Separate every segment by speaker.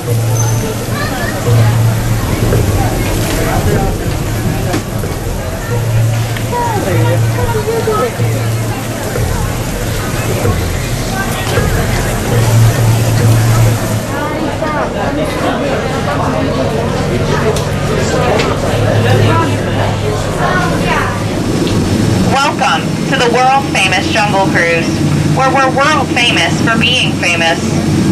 Speaker 1: Welcome to the world-famous Jungle Cruise, where we're world-famous for being famous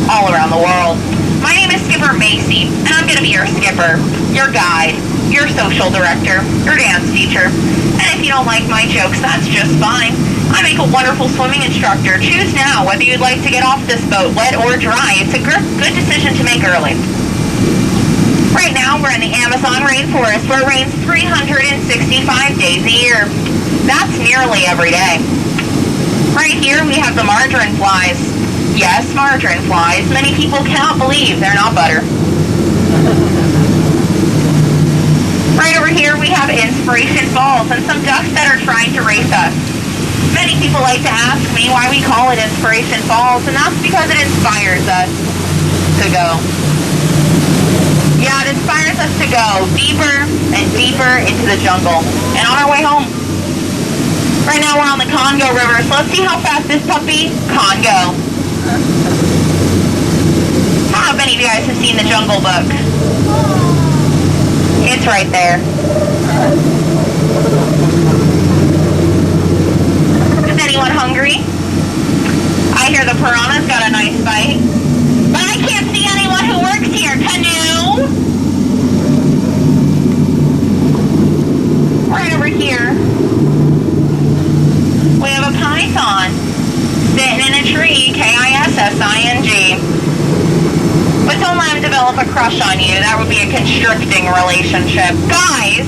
Speaker 1: all around the world. My name is Skipper Macy, and I'm going to be your skipper, your guide, your social director, your dance teacher. And if you don't like my jokes, that's just fine. I make a wonderful swimming instructor. Choose now whether you'd like to get off this boat, wet or dry. It's a good decision to make early. Right now, we're in the Amazon rainforest, where it rains 365 days a year. That's nearly every day. Right here, we have the margarine flies. Yes, margarine flies. Many people cannot believe they're not butter. Right over here, we have Inspiration Falls and some ducks that are trying to race us. Many people like to ask me why we call it Inspiration Falls, and that's because it inspires us to go. Yeah, it inspires us to go deeper and deeper into the jungle and on our way home. Right now we're on the Congo River, so let's see how fast this puppy can go. How many of you guys have seen the Jungle Book? It's right there. Is anyone hungry? I hear the piranha's got a nice bite. But I can't see anyone who works here. Can you? Right over here, we have a python sitting in a tree, K-I-S-S-I-N-G. But don't let him develop a crush on you. That would be a constricting relationship. Guys,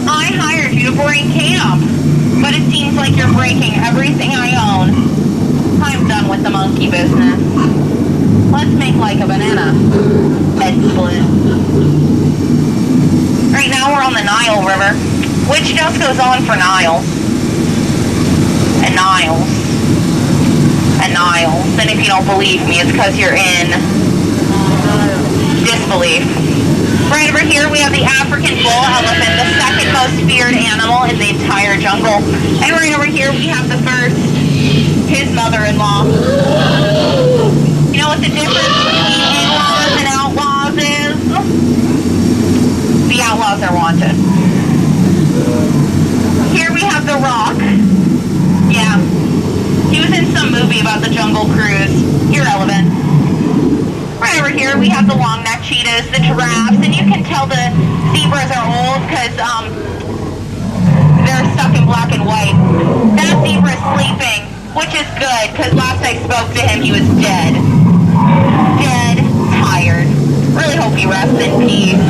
Speaker 1: I hired you to break camp, but it seems like you're breaking everything I own. I'm done with the monkey business. Let's make like a banana and split. Right now we're on the Nile River, which just goes on for Niles. And Niles. And Niles. And if you don't believe me, it's because you're in disbelief. Right over here we have the African bull elephant, the second most feared animal in the entire jungle. And right over here we have the first, his mother-in-law. You know what the difference between in-laws and outlaws is? The outlaws are wanted. Here we have the Rock. Yeah. He was in some movie about the Jungle Cruise. Irrelevant. Right over here we have the long-necked cheetahs, the giraffes, and you can tell the zebras are old because they're stuck in black and white. That zebra is sleeping, which is good because last I spoke to him he was dead. Dead, tired. Really hope he rests in peace.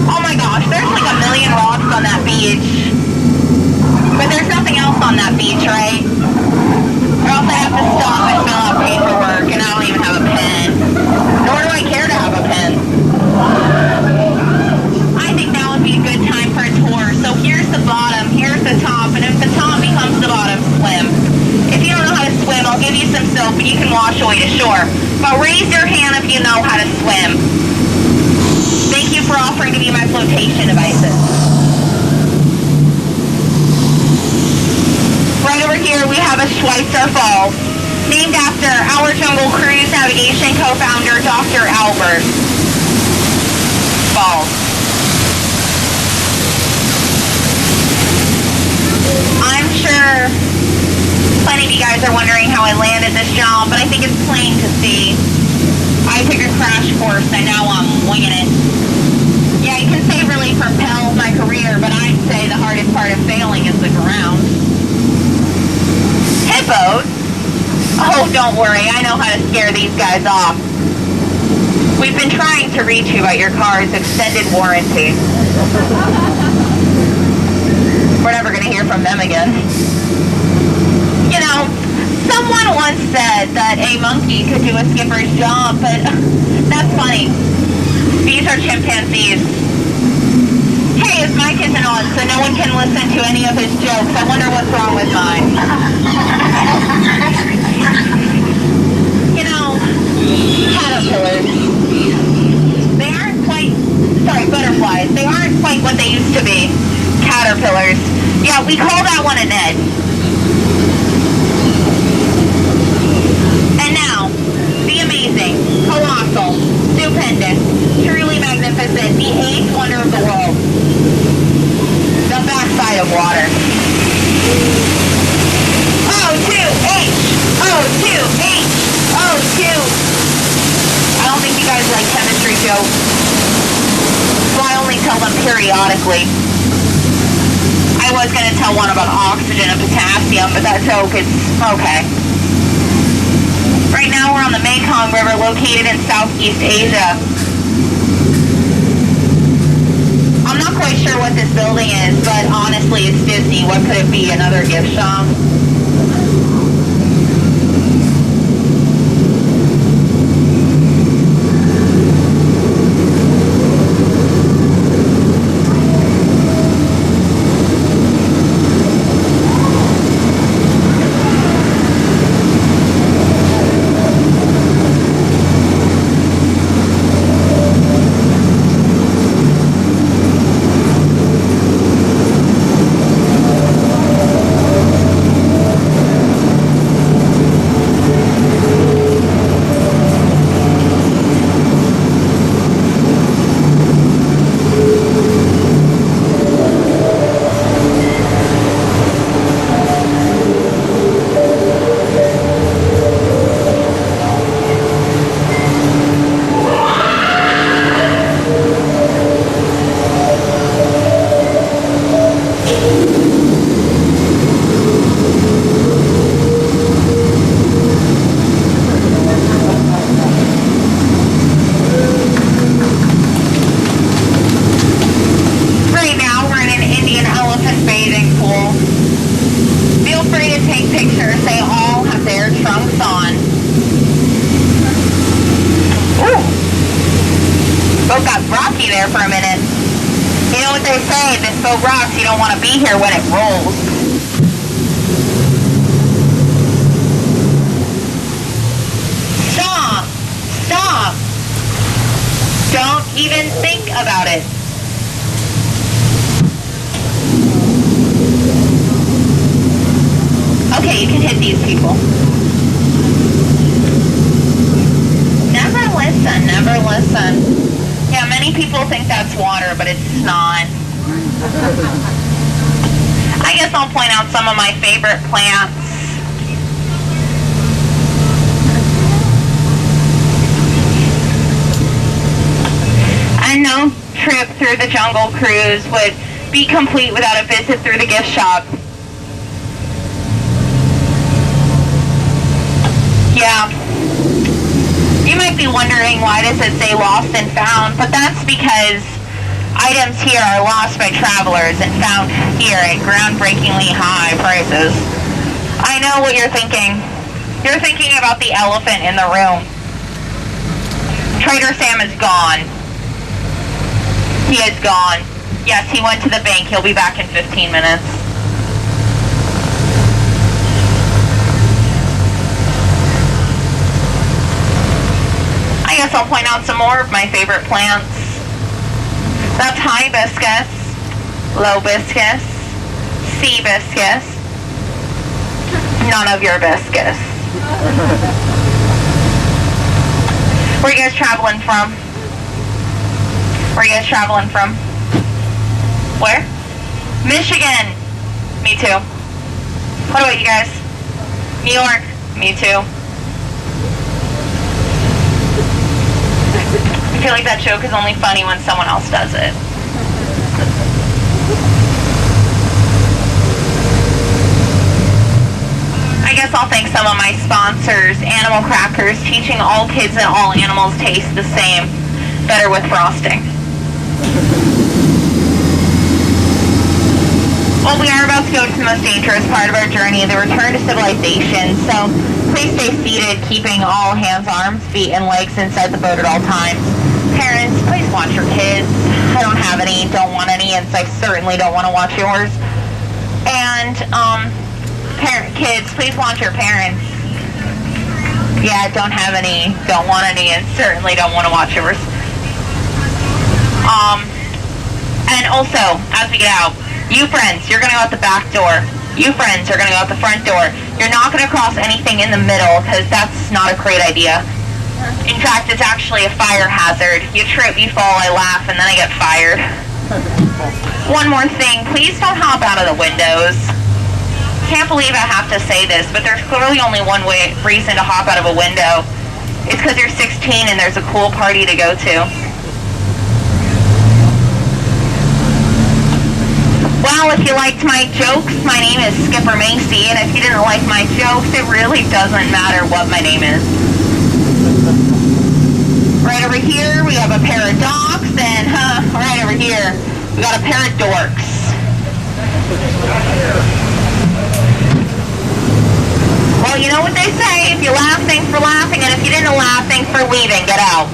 Speaker 1: Oh my gosh, there's like a million rocks on that beach. But there's nothing else on that beach, right? Or else I have to stop and fill out paperwork, and I don't even have a pen. Nor do I care to have a pen. I think now would be a good time for a tour. So here's the bottom, here's the top, and if the top becomes the bottom, swim. If you don't know how to swim, I'll give you some soap and you can wash away to shore. But raise your hand if you know how to swim. Thank you for offering to be my flotation devices. Right over here we have a Schweitzer Falls, named after our Jungle Cruise Navigation co-founder, Dr. Albert Falls. I'm sure plenty of you guys are wondering how I landed this job, but I think it's plain to see. I took a crash course and now I'm winging it. Yeah, you can say really propelled my career, but I'd say the hardest part of failing is the ground. Hippos? Oh, don't worry, I know how to scare these guys off. We've been trying to reach you about your car's extended warranty. We're never going to hear from them again. You know, someone once said that a monkey could do a skipper's job, but that's funny. These are chimpanzees. Hey, his mic isn't on, so no one can listen to any of his jokes. I wonder what's wrong with mine. You know, want a Ned. And now, the amazing, colossal, stupendous, truly magnificent, the eighth wonder of the world. The backside of water. O2H! O2H! O2! I don't think you guys like chemistry jokes, so I only tell them periodically. I was going to tell one about oxygen and potassium, but that joke is okay. Right now we're on the Mekong River located in Southeast Asia. I'm not quite sure what this building is, but honestly it's Disney. What could it be? Another gift shop? There for a minute. You know what they say, this boat rocks, you don't want to be here when it rolls. Stop! Stop! Don't even think about it. Okay, you can hit these people. Never listen, never listen. Yeah, many people think that's water, but it's not. I guess I'll point out some of my favorite plants. And no trip through the Jungle Cruise would be complete without a visit through the gift shop. Yeah. You might be wondering why does it say lost and found, but that's because items here are lost by travelers and found here at groundbreakingly high prices. I know what you're thinking. You're thinking about the elephant in the room. Trader Sam is gone. He is gone. Yes, he went to the bank. He'll be back in 15 minutes. I guess I'll point out some more of my favorite plants. That's hibiscus, lobiscus, seabiscus, none of your biscus. Where are you guys traveling from? Where are you guys traveling from? Where? Michigan. Me too. What about you guys? New York. Me too. I feel like that joke is only funny when someone else does it. I guess I'll thank some of my sponsors. Animal Crackers, teaching all kids and all animals taste the same, better with frosting. Well, we are about to go to the most dangerous part of our journey, the return to civilization, so please stay seated, keeping all hands, arms, feet, and legs inside the boat at all times. Parents, please watch your kids. I don't have any, don't want any, and I certainly don't want to watch yours. And, kids, please watch your parents. Yeah, don't have any, don't want any, and certainly don't want to watch yours. And also, as we get out, you friends, you're going to go out the back door. You friends are going to go out the front door. You're not going to cross anything in the middle because that's not a great idea. In fact, it's actually a fire hazard. You trip, you fall, I laugh, and then I get fired. One more thing, please don't hop out of the windows. Can't believe I have to say this, but there's clearly only one reason to hop out of a window. It's because you're 16 and there's a cool party to go to. Well, if you liked my jokes, my name is Skipper Macy, and if you didn't like my jokes, it really doesn't matter what my name is. Right over here, we have a pair of dogs, and right over here, we got a pair of dorks. Well, you know what they say, if you laugh, thanks for laughing, and if you didn't laugh, thanks for leaving. Get out.